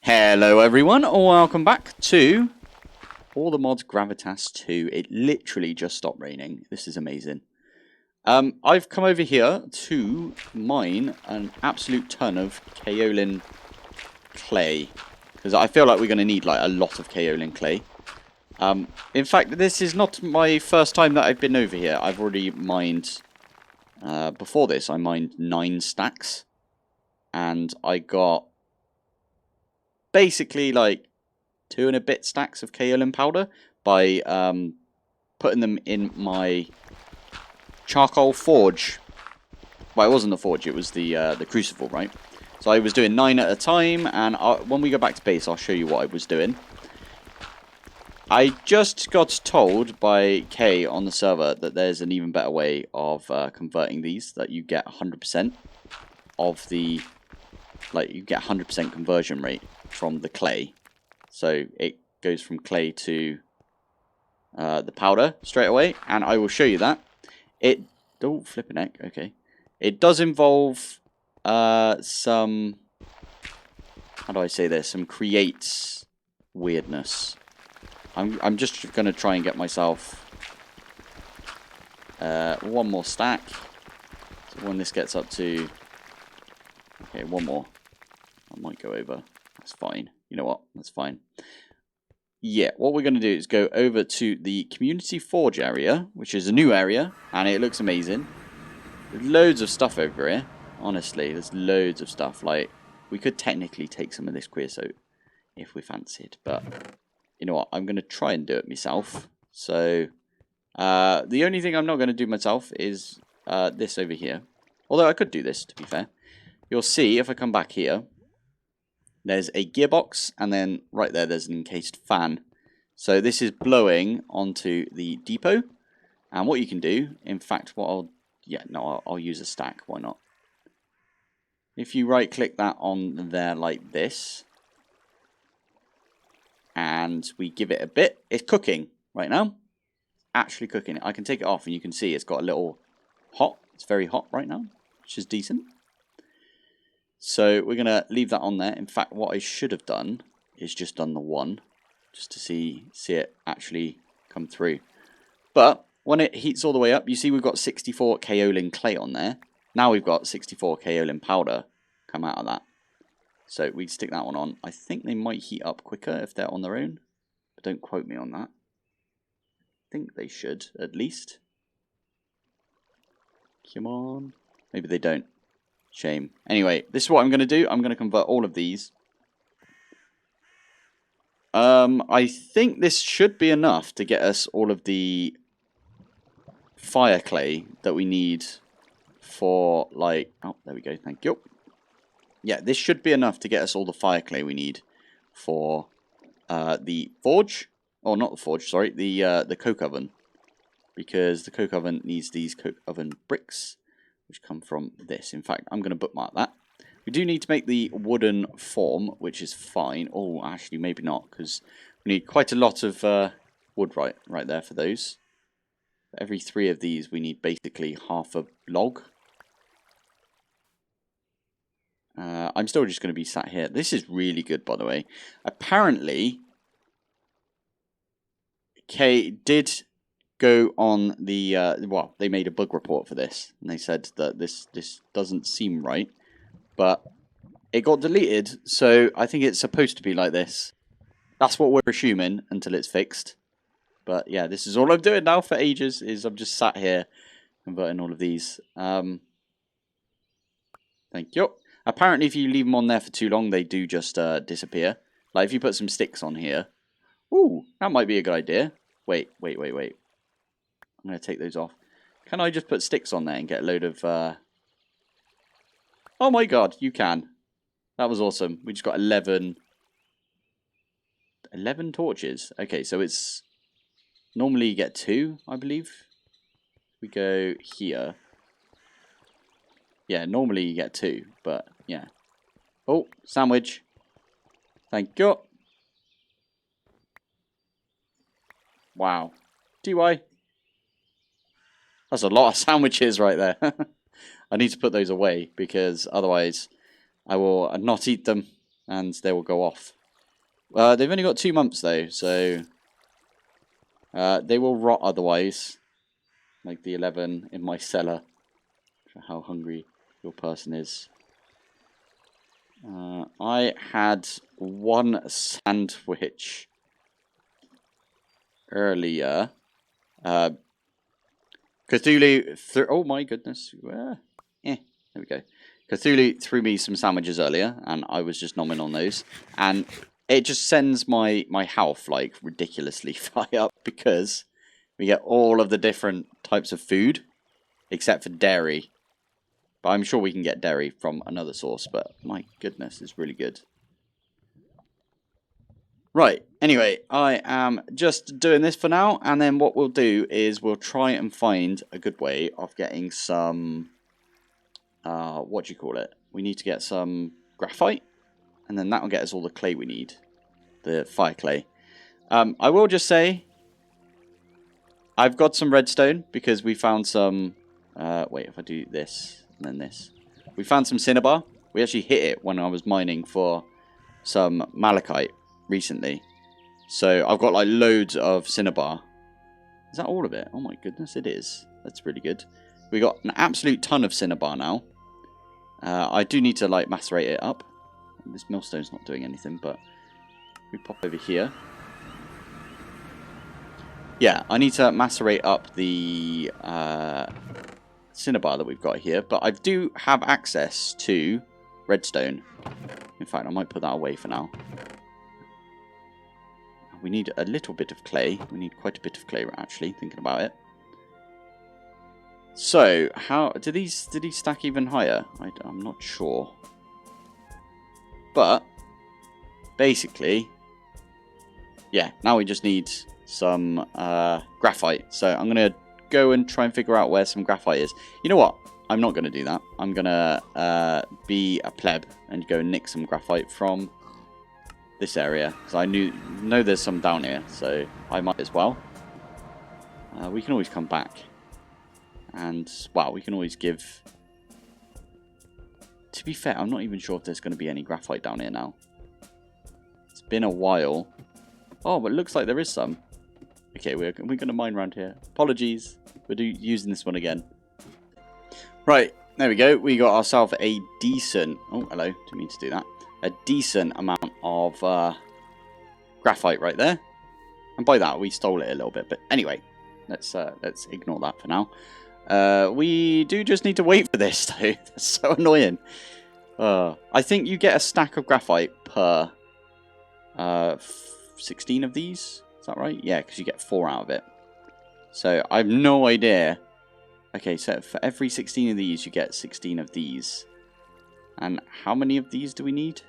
Hello everyone, welcome back to All the Mods Gravitas 2. It literally just stopped raining. This is amazing. I've come over here to mine an absolute ton of kaolin clay. Because I feel like we're going to need like a lot of kaolin clay. In fact, this is not my first time that I've been over here. I've already mined, before this I mined 9 stacks. And I got basically like 2 and a bit stacks of kaolin powder by putting them in my charcoal forge. Well, it wasn't the forge, it was the crucible, right? So I was doing 9 at a time, and when we go back to base, I'll show you what I was doing. I just got told by Kay on the server that there's an even better way of converting these, that you get 100% of the, like, you get 100% conversion rate from the clay. So it goes from clay to the powder straight away, and I will show you that. It, oh, flipping heck, okay. It does involve some, how do I say this, some creates weirdness. I'm just going to try and get myself one more stack. So when this gets up to, okay, one more. I might go over. That's fine. You know what? That's fine. Yeah, what we're going to do is go over to the Community Forge area, which is a new area, and it looks amazing. There's loads of stuff over here. Honestly, there's loads of stuff. Like, we could technically take some of this creosote if we fancied, but you know what? I'm going to try and do it myself. So, the only thing I'm not going to do myself is this over here. Although I could do this, to be fair. You'll see, if I come back here, there's a gearbox, and then right there, there's an encased fan. So this is blowing onto the depot. And what you can do, in fact, what I'll, yeah, no, I'll use a stack. Why not? If you right-click that on there like this, and we give it a bit, it's cooking right now. Actually cooking. I can take it off, and you can see it's got a little hot. It's very hot right now, which is decent. So we're going to leave that on there. In fact, what I should have done is just done the 1, just to see it actually come through. But when it heats all the way up, you see we've got 64 kaolin clay on there. Now we've got 64 kaolin powder come out of that. So we stick that one on. I think they might heat up quicker if they're on their own. But don't quote me on that. I think they should, at least. Come on. Maybe they don't. Shame. Anyway, this is what I'm going to do. I'm going to convert all of these. I think this should be enough to get us all of the fire clay that we need for, like... Oh, there we go. Thank you. Yeah, this should be enough to get us all the fire clay we need for the forge. Oh, not the forge, sorry. The coke oven. Because the coke oven needs these coke oven bricks, which come from this. In fact, I'm going to bookmark that. We do need to make the wooden form, which is fine. Oh, actually, maybe not, because we need quite a lot of wood right there for those. For every 3 of these, we need basically half a log. I'm still just going to be sat here. This is really good, by the way. Apparently, Kay did go on the, well, they made a bug report for this, and they said that this doesn't seem right, but it got deleted, so I think it's supposed to be like this. That's what we're assuming until it's fixed. But yeah, this is all I'm doing now for ages, is I'm just sat here converting all of these. Thank you. Apparently if you leave them on there for too long, they do just disappear. Like if you put some sticks on here. Ooh, that might be a good idea. Wait. I'm going to take those off. Can I just put sticks on there and get a load of... Oh my god, you can. That was awesome. We just got 11 torches. Okay, so it's... Normally you get 2, I believe. We go here. Yeah, normally you get 2, but yeah. Oh, sandwich. Thank you. Wow. DY. That's a lot of sandwiches right there. I need to put those away because otherwise I will not eat them. and they will go off. They've only got 2 months though, so they will rot otherwise. Like the 11 in my cellar. For how hungry your person is. I had 1 sandwich earlier. Cthulhu. Oh my goodness. There we go. Cthulhu threw me some sandwiches earlier, and I was just nomming on those. And it just sends my health like ridiculously high up because we get all of the different types of food, except for dairy. But I'm sure we can get dairy from another source, but my goodness, it's really good. Right, anyway, I am just doing this for now, and then what we'll do is we'll try and find a good way of getting some, what do you call it? We need to get some graphite, and then that will get us all the clay we need, the fire clay. I will just say, I've got some redstone, because we found some, wait, if I do this, and then this. We found some cinnabar. We actually hit it when I was mining for some malachite recently. So I've got like loads of cinnabar. Is that all of it? Oh my goodness, it is. That's really good. We got an absolute ton of cinnabar now. I do need to like macerate it up. This millstone's not doing anything, but we pop over here. Yeah, I need to macerate up the cinnabar that we've got here, but I do have access to redstone. In fact, I might put that away for now. We need a little bit of clay. We need quite a bit of clay, actually, thinking about it. So, how did these stack even higher? I'm not sure. But basically, yeah, now we just need some graphite. So I'm gonna go and try and figure out where some graphite is. You know what? I'm not going to do that. I'm going to be a pleb and go and nick some graphite from this area. Because I know there's some down here, so I might as well. We can always come back. And, wow, we can always give... To be fair, I'm not even sure if there's going to be any graphite down here now. It's been a while. Oh, but it looks like there is some. Okay, we're going to mine around here. Apologies. We're using this one again. Right, there we go. We got ourselves a decent... Oh, hello. Didn't mean to do that. A decent amount of graphite right there. And by that, we stole it a little bit. But anyway, let's ignore that for now. We do just need to wait for this, though. That's so annoying. I think you get a stack of graphite per 16 of these. Is that right? Yeah, because you get 4 out of it. So I have no idea. Okay, so for every 16 of these, you get 16 of these. And how many of these do we need?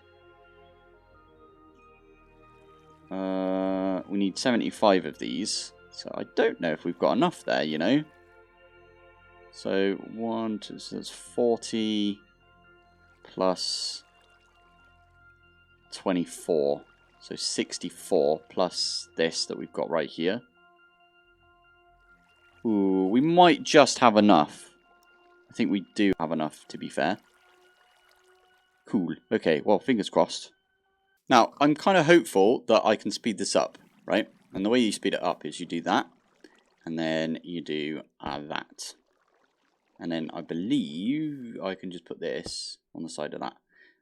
We need 75 of these. So I don't know if we've got enough there, you know. So 1, 2, so that's 40 plus 24. So 64 plus this that we've got right here. Ooh, we might just have enough. I think we do have enough, to be fair. Cool. Okay, well, fingers crossed. Now, I'm kind of hopeful that I can speed this up, right? And the way you speed it up is you do that. And then you do that. And then I believe I can just put this on the side of that.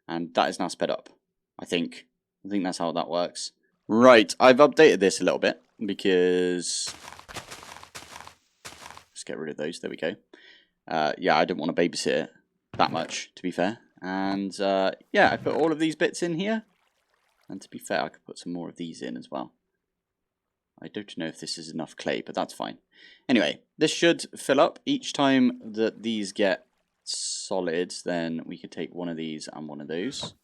And that is now sped up, I think. I think that's how that works. Right, I've updated this a little bit because... Let's get rid of those. There we go. Yeah, I didn't want to babysit it that much, to be fair. And yeah, I put all of these bits in here. And to be fair, I could put some more of these in as well. I don't know if this is enough clay, but that's fine. Anyway, this should fill up. Each time that these get solid, then we could take one of these and one of those.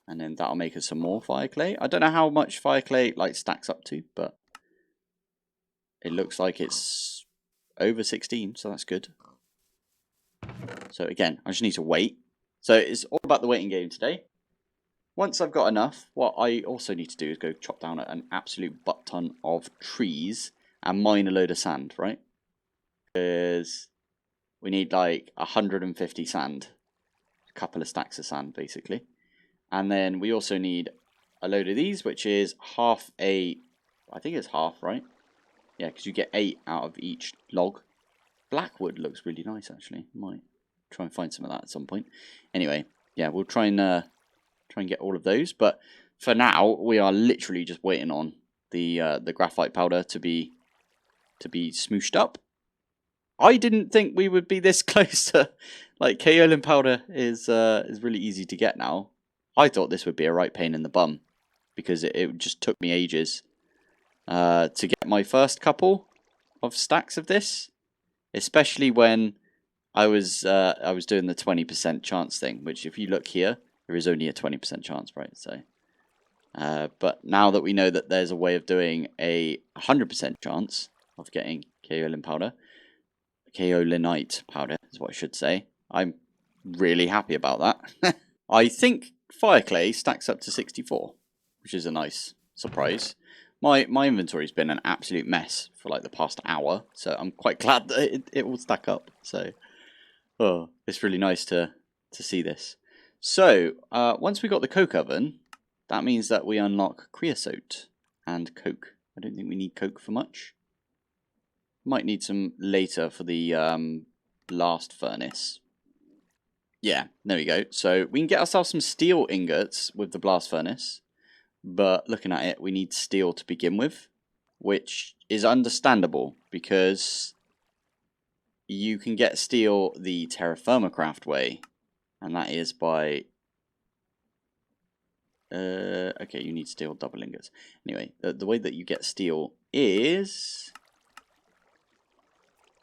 And then that'll make us some more fire clay. I don't know how much fire clay like stacks up to, but it looks like it's over 16, so that's good. So again, I just need to wait. So it's all about the waiting game today. Once I've got enough, what I also need to do is go chop down an absolute butt ton of trees and mine a load of sand, right? Because we need like 150 sand. A couple of stacks of sand, basically. And then we also need a load of these, which is half a... I think it's half, right? Yeah, because you get 8 out of each log. Blackwood looks really nice, actually. Might try and find some of that at some point. Anyway, yeah, we'll try and get all of those. But for now, we are literally just waiting on the graphite powder to be smooshed up. I didn't think we would be this close to, like, kaolin powder is really easy to get now. I thought this would be a right pain in the bum because it just took me ages to get my first couple of stacks of this, especially when I was doing the 20% chance thing, which if you look here, there is only a 20% chance, right? So, but now that we know that there's a way of doing a 100% chance of getting kaolin powder, kaolinite powder is what I should say, I'm really happy about that. I think fireclay stacks up to 64, which is a nice surprise. My inventory's been an absolute mess for like the past hour, so I'm quite glad that it will stack up. So, oh, it's really nice to see this. So, once we got the coke oven, that means that we unlock creosote and coke. I don't think we need coke for much. Might need some later for the blast furnace. Yeah, there we go. So we can get ourselves some steel ingots with the blast furnace. But looking at it, we need steel to begin with, which is understandable because you can get steel the TerraFirmaCraft way, and that is by... okay, you need steel double ingots. Anyway, the way that you get steel is...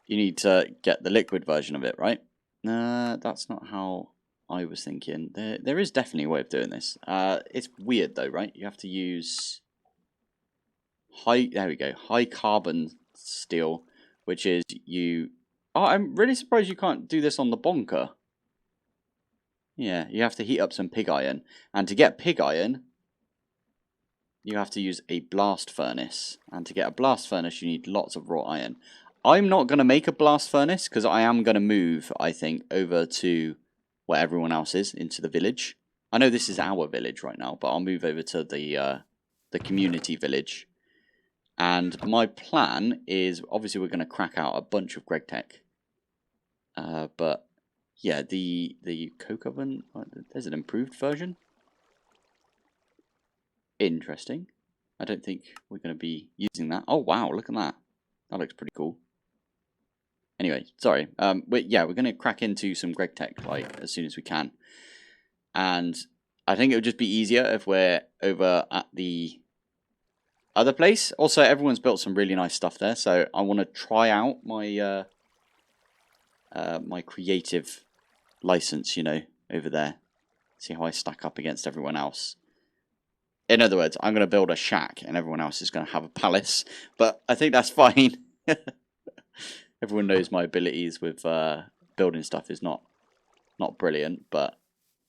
you need to get the liquid version of it, right? That's not how I was thinking. There is definitely a way of doing this. It's weird though, right? You have to use there we go, high carbon steel, which is you... Oh, I'm really surprised you can't do this on the bonker. Yeah, you have to heat up some pig iron. And to get pig iron, you have to use a blast furnace. And to get a blast furnace, you need lots of raw iron. I'm not going to make a blast furnace because I am going to move, I think, over to where everyone else is, into the village. I know this is our village right now, but I'll move over to the community village. And my plan is, obviously, we're going to crack out a bunch of GregTech. But, yeah, the coke oven, there's an improved version. Interesting. I don't think we're going to be using that. Oh, wow, look at that. That looks pretty cool. Anyway, sorry. We're going to crack into some GregTech like as soon as we can, and I think it would just be easier if we're over at the other place. Also, everyone's built some really nice stuff there, so I want to try out my my creative license, you know, over there. See how I stack up against everyone else. In other words, I'm going to build a shack, and everyone else is going to have a palace. But I think that's fine. Everyone knows my abilities with building stuff is not brilliant, but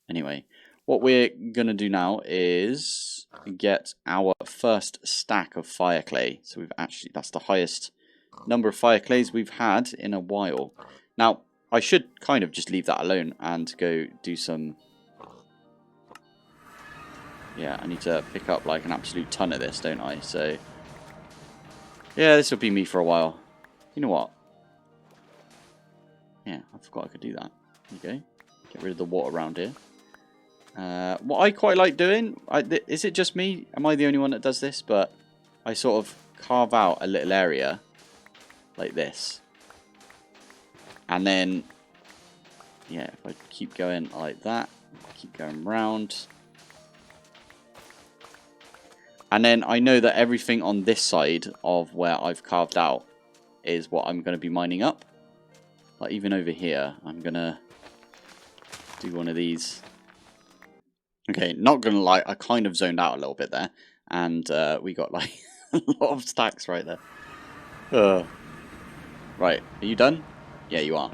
anyway, what we're going to do now is get our first stack of fire clay. So that's the highest number of fire clays we've had in a while. Now, I should kind of just leave that alone and go do some... Yeah, I need to pick up like an absolute ton of this, don't I? So, yeah, this will be me for a while. You know what? Yeah, I forgot I could do that. Okay, get rid of the water around here. What I quite like doing, is it just me? Am I the only one that does this? But I sort of carve out a little area like this. And then, yeah, if I keep going like that, keep going round. And then I know that everything on this side of where I've carved out is what I'm going to be mining up. Like even over here, I'm going to do one of these. Okay, not going to lie, I kind of zoned out a little bit there. And we got like a lot of stacks right there. Right, are you done? Yeah, you are.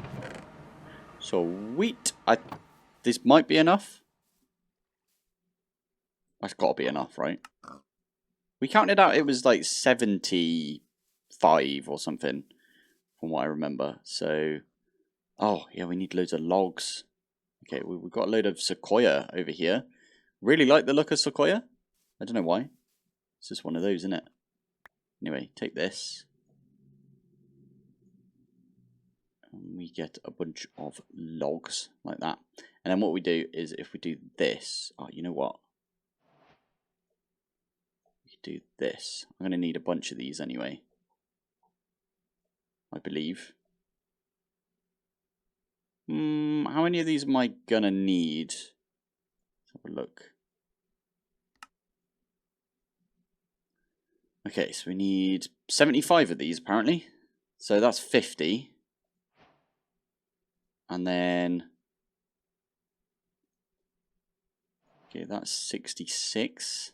Sweet. This might be enough. That's got to be enough, right? We counted out it was like 75 or something, from what I remember. So, oh, yeah, we need loads of logs. Okay, we've got a load of sequoia over here. Really like the look of Sequoia. I don't know why. It's just one of those, isn't it? Anyway, take this. And we get a bunch of logs like that. And then what we do is if we do this... Oh, you know what? We could do this. I'm going to need a bunch of these anyway. I believe. How many of these am I going to need? Let's have a look. Okay, so we need 75 of these apparently. So that's 50. And then... Okay, that's 66.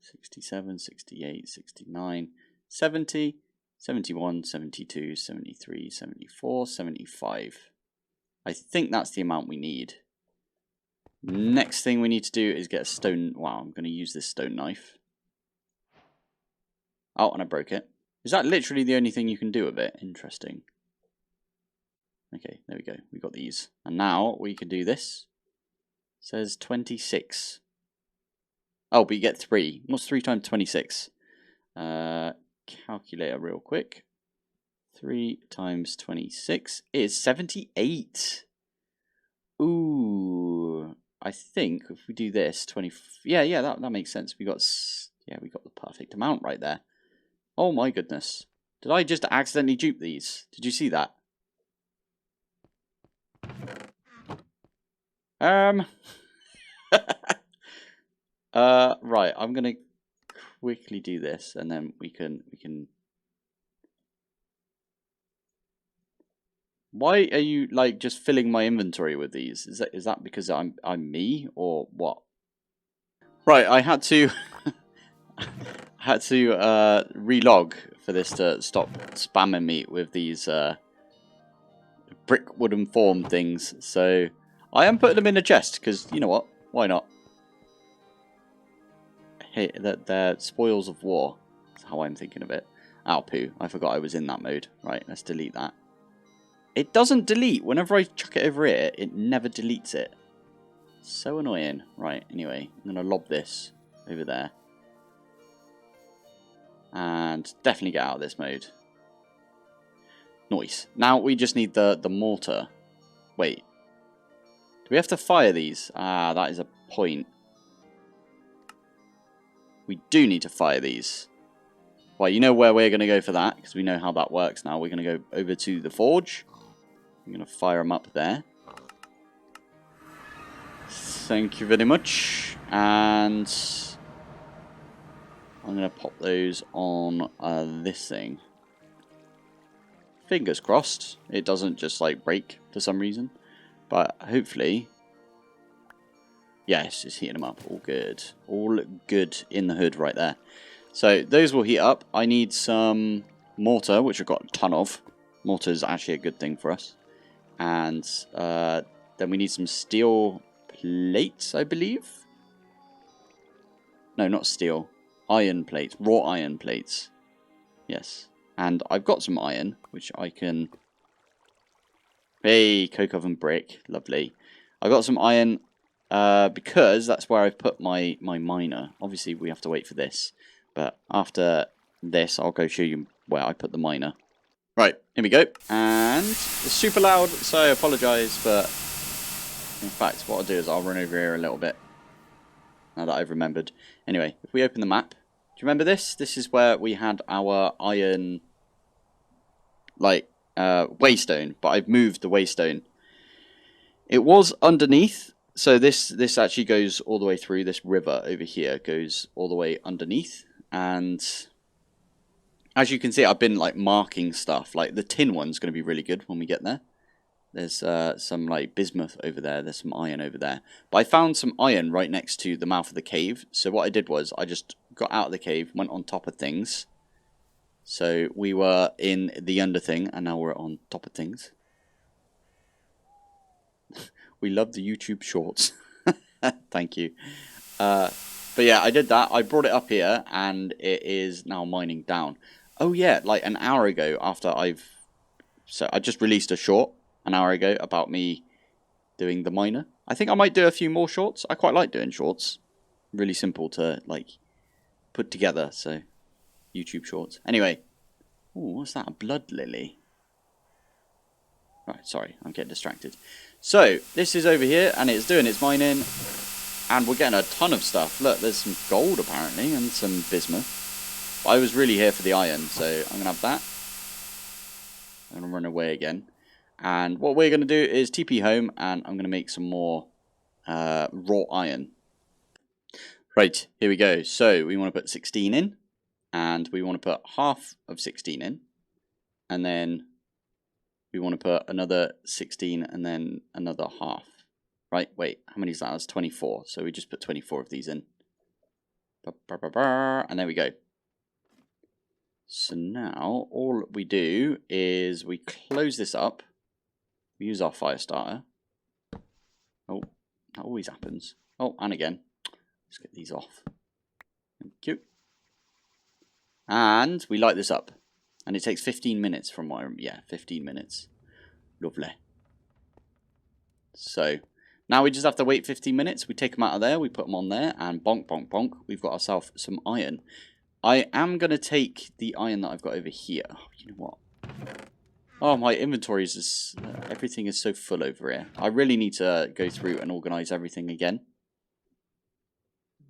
67, 68, 69, 70, 71, 72, 73, 74, 75. I think that's the amount we need. Next thing we need to do is get a stone... Wow, I'm going to use this stone knife. Oh, and I broke it. Is that literally the only thing you can do with it? Interesting. Okay, there we go. We got these. And now we can do this. It says 26. Oh, but you get 3. What's 3 times 26? Calculator real quick. 3 times 26 is 78. Ooh. I think if we do this, 20... Yeah, that makes sense. We got the perfect amount right there. Oh my goodness. Did I just accidentally dupe these? Did you see that? Right, I'm gonna quickly do this and then we can Why are you like just filling my inventory with these? Is that because I'm me or what? Right, I had to relog for this to stop spamming me with these brick wooden form things. So I am putting them in a chest because you know what? Why not? Hey, they're spoils of war. That's how I'm thinking of it. Ow, poo. I forgot I was in that mode. Right, let's delete that. It doesn't delete. Whenever I chuck it over here, it never deletes it. So annoying. Right, anyway, I'm going to lob this over there. And definitely get out of this mode. Nice. Now we just need the mortar. Wait. Do we have to fire these? Ah, that is a point. We do need to fire these. Well, you know where we're going to go for that, because we know how that works now. We're going to go over to the forge. I'm going to fire them up there. Thank you very much. And I'm going to pop those on this thing. Fingers crossed it doesn't just like break for some reason. But hopefully... Yes, it's heating them up. All good. All good in the hood right there. So those will heat up. I need some mortar, which I've got a ton of. Mortar is actually a good thing for us. And then we need some steel plates, I believe. No, not steel. Iron plates. Raw iron plates. Yes. And I've got some iron, which I can... Hey, coke oven brick. Lovely. I got some iron because that's where I've put my miner. Obviously, we have to wait for this. But after this, I'll go show you where I put the miner. Right, here we go. And it's super loud, so I apologise, but in fact, what I'll do is I'll run over here a little bit. Now that I've remembered. Anyway, if we open the map, do you remember this? This is where we had our iron, like, waystone, but I've moved the waystone. It was underneath, so this actually goes all the way through. This river over here goes all the way underneath, and as you can see, I've been like marking stuff. Like the tin one's going to be really good when we get there. There's some like bismuth over there. There's some iron over there. But I found some iron right next to the mouth of the cave. So what I did was I just got out of the cave, went on top of things. So we were in the under thing, and now we're on top of things. We love the YouTube shorts. Thank you. But yeah, I did that. I brought it up here, and it is now mining down. Oh yeah, like an hour ago after So I just released a short an hour ago about me doing the miner. I think I might do a few more shorts. I quite like doing shorts. Really simple to, like, put together, so YouTube shorts. Anyway. Ooh, what's that? A blood lily. Right, sorry, I'm getting distracted. So, this is over here, and it's doing its mining, and we're getting a ton of stuff. Look, there's some gold, apparently, and some bismuth. I was really here for the iron, so I'm going to have that. I'm going to run away again. And what we're going to do is TP home, and I'm going to make some more raw iron. Right, here we go. So, we want to put 16 in, and we want to put half of 16 in, and then we want to put another 16 and then another half. Right, wait, how many is that? That's 24. So we just put 24 of these in. And there we go. So now all we do is we close this up. We use our fire starter. Oh, that always happens. Oh, and again. Let's get these off. Thank you. And we light this up. And it takes 15 minutes from my... Yeah, 15 minutes. Lovely. So, now we just have to wait 15 minutes. We take them out of there. We put them on there. And bonk, bonk, bonk. We've got ourselves some iron. I am going to take the iron that I've got over here. Oh, you know what? Oh, my inventory is just... everything is so full over here. I really need to go through and organize everything again.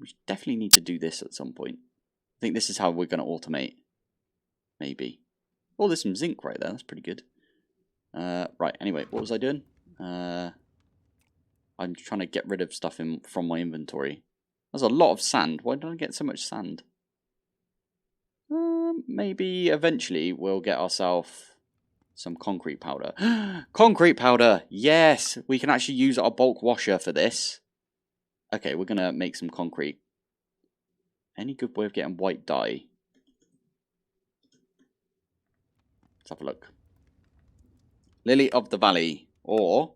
We definitely need to do this at some point. I think this is how we're going to automate. Maybe. Oh, there's some zinc right there. That's pretty good. Right, anyway, what was I doing? I'm trying to get rid of stuff from my inventory. There's a lot of sand. Why did I get so much sand? Maybe eventually we'll get ourselves some concrete powder. Concrete powder! Yes! We can actually use our bulk washer for this. Okay, we're going to make some concrete. Any good way of getting white dye? Let's have a look. Lily of the Valley. Or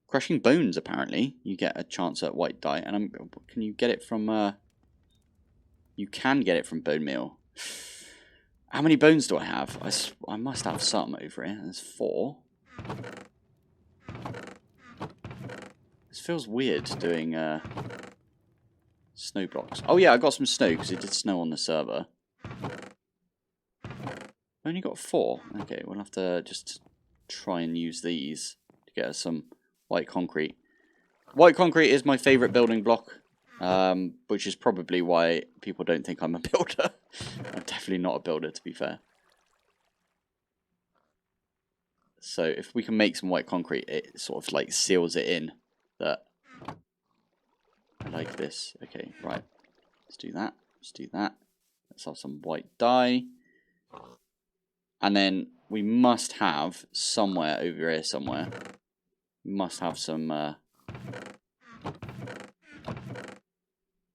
crushing bones, apparently. You get a chance at white dye. And can you get it from... you can get it from bone meal. How many bones do I have? I must have some over here. There's 4. This feels weird doing snow blocks. Oh yeah, I got some snow because it did snow on the server. I only got 4. Okay, we'll have to just try and use these to get us some white concrete. White concrete is my favourite building block, which is probably why people don't think I'm a builder. I'm definitely not a builder, to be fair. So if we can make some white concrete, it sort of like seals it in that I like this. Okay, right. Let's do that. Let's do that. Let's have some white dye. And then we must have somewhere over here somewhere. We must have some...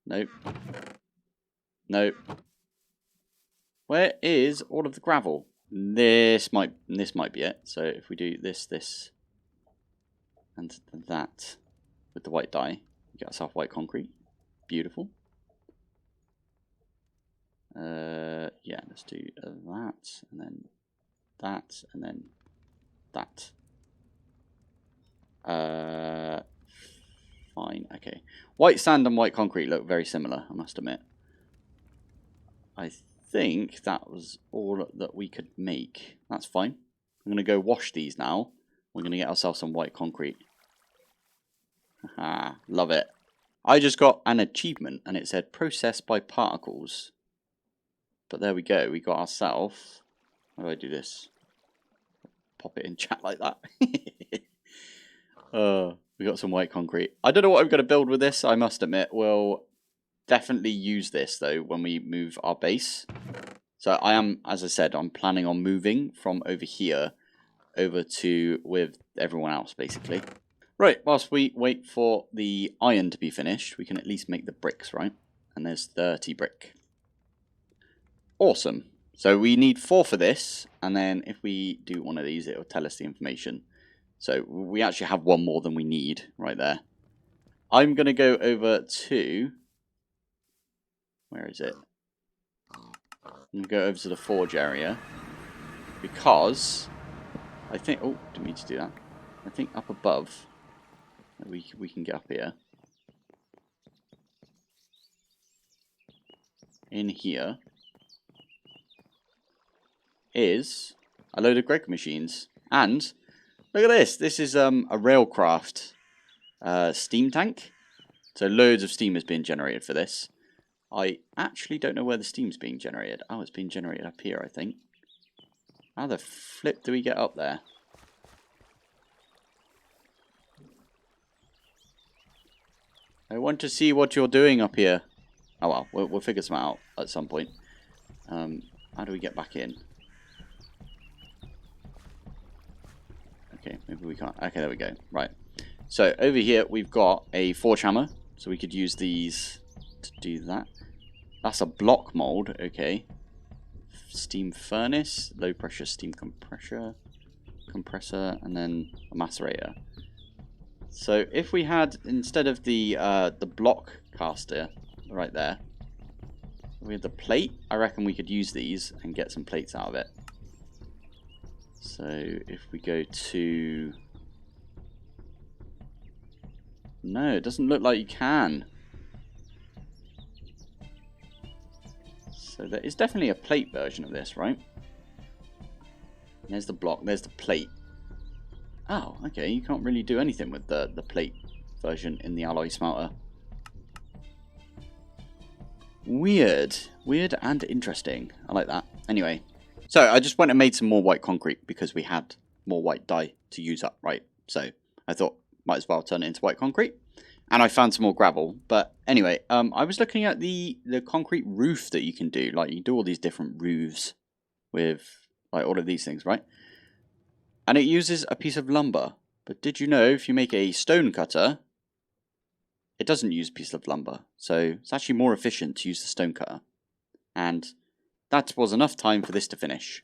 Nope. Nope. Where is all of the gravel? This might be it. So if we do this, and that with the white dye, we get ourselves white concrete. Beautiful. Yeah, let's do that, and then that, and then that. Fine, okay. White sand and white concrete look very similar, I must admit. I think that was all that we could make. That's fine. I'm going to go wash these now. We're going to get ourselves some white concrete. Haha, love it. I just got an achievement, and it said processed by particles. But there we go. We got ourselves... How do I do this? Pop it in chat like that. We got some white concrete. I don't know what I'm going to build with this, I must admit. We'll definitely use this, though, when we move our base. So I am, as I said, I'm planning on moving from over here over to with everyone else, basically. Right, whilst we wait for the iron to be finished, we can at least make the bricks, right? And there's 30 brick. Awesome. So we need 4 for this, and then if we do one of these, it will tell us the information. So we actually have 1 more than we need right there. I'm going to go over to... Where is it? I'm going to go over to the forge area. Because I think... Oh, didn't mean to do that. I think up above, we can get up here. in here is a load of Greg machines. And look at this. This is a Railcraft steam tank. So loads of steam is being generated for this. I actually don't know where the steam's being generated. Oh, it's being generated up here, I think. How the flip do we get up there? I want to see what you're doing up here. Oh well, we'll figure some out at some point. How do we get back in? Okay, maybe we can't. Okay, there we go. Right. So over here we've got a forge hammer. So we could use these to do that. That's a block mold. Okay. Steam furnace, low pressure steam compressor, and then a macerator. So if we had, instead of the block caster right there, we had the plate, I reckon we could use these and get some plates out of it. So if we go to... No, it doesn't look like you can. So there is definitely a plate version of this, right? There's the block, there's the plate. Oh, okay, you can't really do anything with the plate version in the alloy smelter. Weird. Weird and interesting. I like that. Anyway, so I just went and made some more white concrete because we had more white dye to use up, right? So I thought, might as well turn it into white concrete. And I found some more gravel. But anyway, I was looking at the concrete roof that you can do. Like, you can do all these different roofs with, like, all of these things, right? And it uses a piece of lumber. But did you know if you make a stone cutter, it doesn't use a piece of lumber. So it's actually more efficient to use the stone cutter. And that was enough time for this to finish.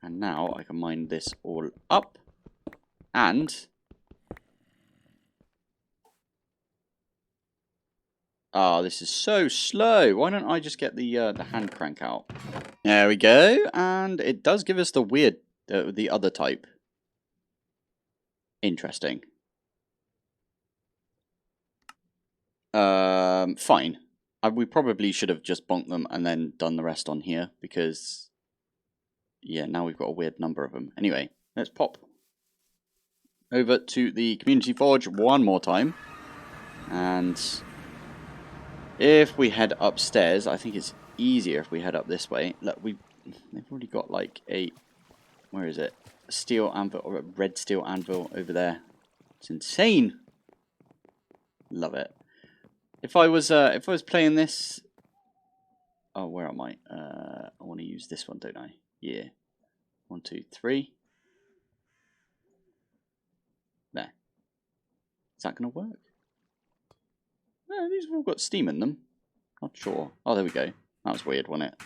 And now I can mine this all up. And... oh, this is so slow. Why don't I just get the hand crank out? There we go. And it does give us the weird, the other type. Interesting. Fine. We probably should have just bonked them and then done the rest on here because, yeah, now we've got a weird number of them. Anyway, let's pop over to the community forge one more time. And if we head upstairs, I think it's easier if we head up this way. Look, they've already got like a, where is it? A steel anvil or a red steel anvil over there. It's insane. Love it. If I was playing this, oh, where am I? I want to use this one, don't I? Yeah. 1, 2, 3. There. Is that going to work? No, these have all got steam in them. Not sure. Oh, there we go. That was weird, wasn't it?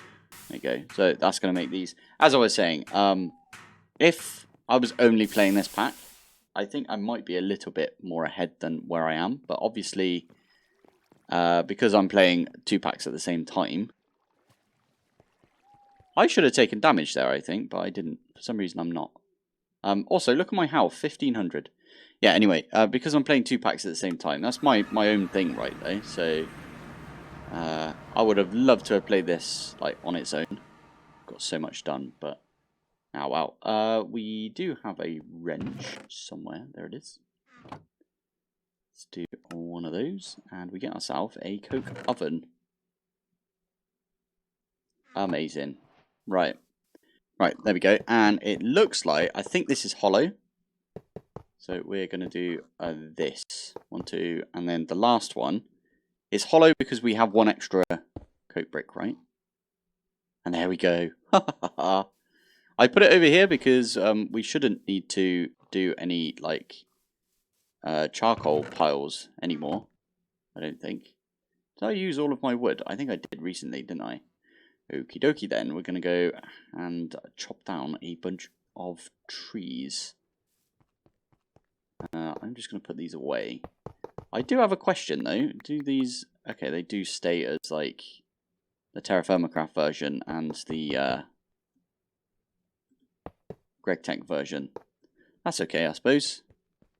There you go. So that's going to make these. As I was saying, if I was only playing this pack, I think I might be a little bit more ahead than where I am. But obviously, because I'm playing 2 packs at the same time, I should have taken damage there, I think, but I didn't. For some reason, I'm not. Also, look at my health, 1500. Yeah, anyway, because I'm playing 2 packs at the same time, that's my own thing, right, though. So, I would have loved to have played this, like, on its own. Got so much done, but... oh, wow. We do have a wrench somewhere. There it is. Let's do one of those, and we get ourselves a coke oven. Amazing. Right. Right, there we go. And it looks like, I think this is hollow. So we're going to do this. 1, 2, and then the last one is hollow because we have 1 extra coke brick, right? And there we go. I put it over here because we shouldn't need to do any, like, charcoal piles anymore. I don't think. Did I use all of my wood? I think I did recently, didn't I? Okie dokie then. We're going to go and chop down a bunch of trees. I'm just going to put these away. I do have a question though. Do these... okay, they do stay as like the TerraFirmaCraft version and the GregTech version. That's okay, I suppose.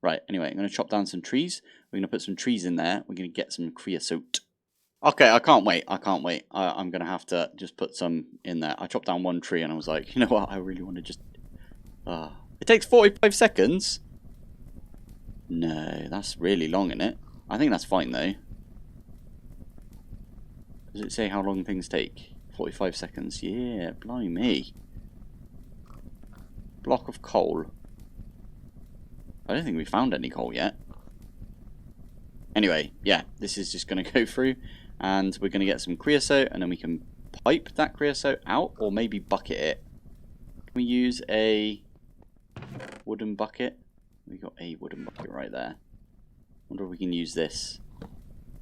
Right, anyway, I'm going to chop down some trees. We're going to put some trees in there. We're going to get some creosote. Okay, I can't wait. I can't wait. I'm going to have to just put some in there. I chopped down one tree and I was like, you know what? I really want to just... It takes 45 seconds? No, that's really long, isn't it? I think that's fine, though. Does it say how long things take? 45 seconds. Yeah, blimey. Block of coal. I don't think we found any coal yet. Anyway, yeah, this is just going to go through. And we're going to get some creosote, and then we can pipe that creosote out, or maybe bucket it. Can we use a wooden bucket? We got a wooden bucket right there. Wonder if we can use this.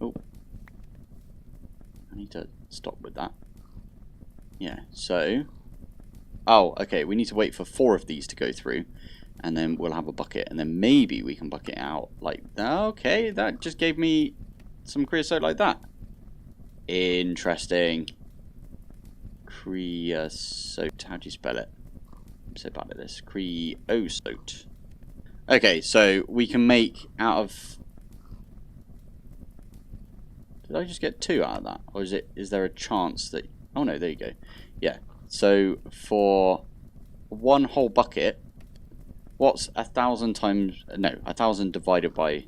Oh, I need to stop with that. Yeah, so... Oh, okay, we need to wait for 4 of these to go through, and then we'll have a bucket, and then maybe we can bucket out like that. Okay, that just gave me some creosote like that. Interesting. Creosote. How do you spell it? I'm so bad at this. Creosote. Okay, so we can make out of... Did I just get 2 out of that? Or is there a chance that... Oh no, there you go. Yeah. So for 1 whole bucket, what's 1,000 times... No, 1,000 divided by...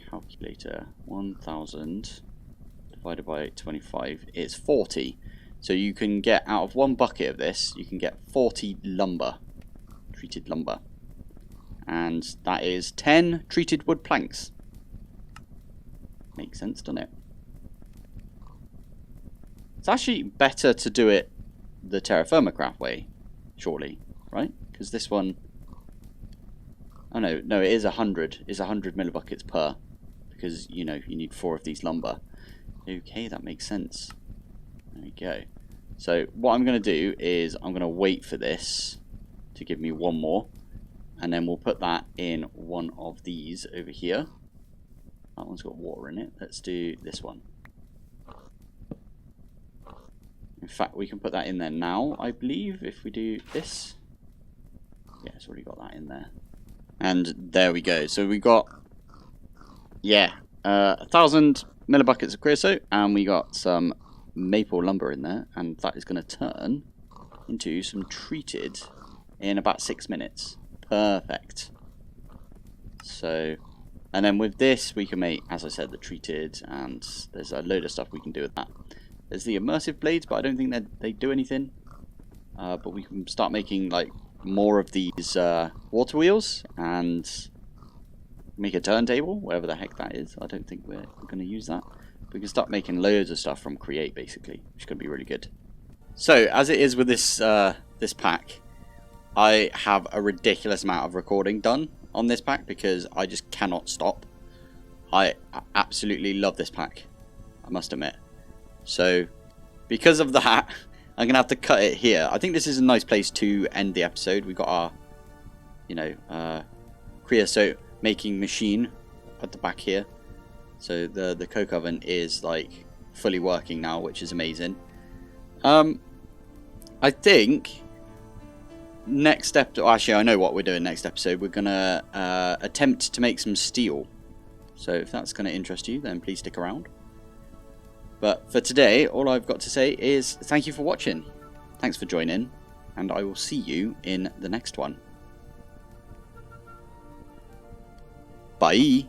Calculator. 1,000... divided by 25, it's 40. So you can get, out of 1 bucket of this, you can get 40 lumber. Treated lumber. And that is 10 treated wood planks. Makes sense, doesn't it? It's actually better to do it the TerraFirmaCraft way, surely, right? Because this one... Oh no, it is 100. It's 100 millibuckets per. Because, you know, you need 4 of these lumber. Okay, that makes sense. There we go. So what I'm going to do is I'm going to wait for this to give me 1 more. And then we'll put that in one of these over here. That one's got water in it. Let's do this one. In fact, we can put that in there now, I believe, if we do this. Yeah, it's already got that in there. And there we go. So we got, yeah, 1,000 millibuckets of creosote, and we got some maple lumber in there, and that is going to turn into some treated in about 6 minutes. Perfect. So, and then with this we can make, as I said, the treated, and there's a load of stuff we can do with that. There's the immersive blades, but I don't think they do anything. But we can start making like more of these water wheels and make a turntable, whatever the heck that is. I don't think we're going to use that. We can start making loads of stuff from Create, basically, which is going to be really good. So, as it is with this this pack, I have a ridiculous amount of recording done on this pack because I just cannot stop. I absolutely love this pack, I must admit. So, because of that, I'm going to have to cut it here. I think this is a nice place to end the episode. We've got our, you know, creosote making machine at the back here. So the coke oven is like fully working now, which is amazing. I think next episode, actually I know what we're doing next episode. We're gonna attempt to make some steel. So if that's gonna interest you, then please stick around. But for today, all I've got to say is thank you for watching. Thanks for joining, and I will see you in the next one. Bye.